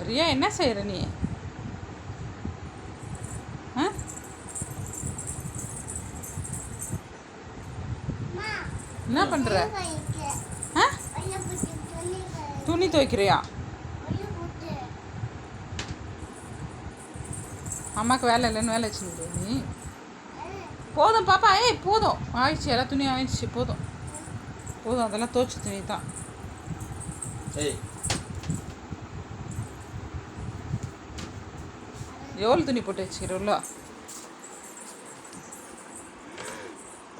ரியா என்ன செய்கிற நீ? ஆ என்ன பண்ணுற? ஆ துணி துவைக்கிறியா? அம்மாவுக்கு வேலை இல்லைன்னு வேலை வச்சுருக்கிறியா நீ? போதும் பாப்பா, ஏய் போதும், ஆயிடுச்சு, எல்லா துணியும் ஆயிடுச்சு, போதும் போதும், அதெல்லாம் துவைச்ச துணி தான். எவ்வளோ துணி போட்டு வச்சுக்கிறோல்ல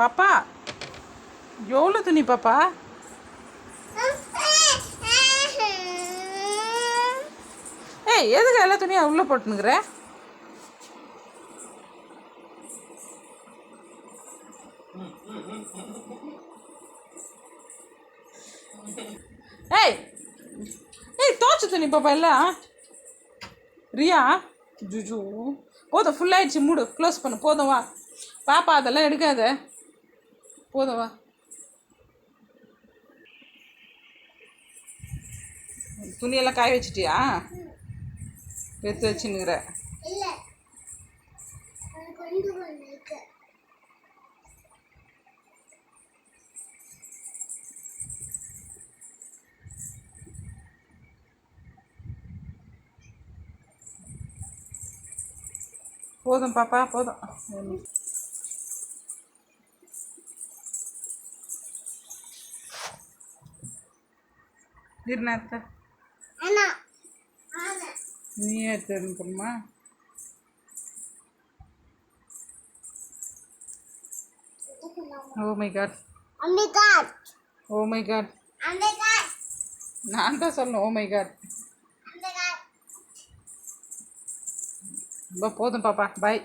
பாப்பா? எவ்வளோ துணி பாப்பா? ஏய் எதுக்கு எல்லா துணியும் உள்ளே போட்டுனுக்குற? ஏய் ஏய் துவைச்ச துணி பாப்பா எல்லாம். ரியா ஜுஜு போதும், ஃபுல்லாகிடுச்சு, மூடு, க்ளோஸ் பண்ணு, போதும் வா பாப்பா, அதெல்லாம் எடுக்காத, போதும் வா. துணியெல்லாம் காய வச்சிட்டியா? எடுத்து வச்சுன்னுக்குற. போதும் பாப்பா, போதும். இருநாத்த நீ எடுத்துமா? Oh my God, oh my God, நான் தான் சொல்லணும் ஓ மை காட். போதும் பாப்பா, பாய்.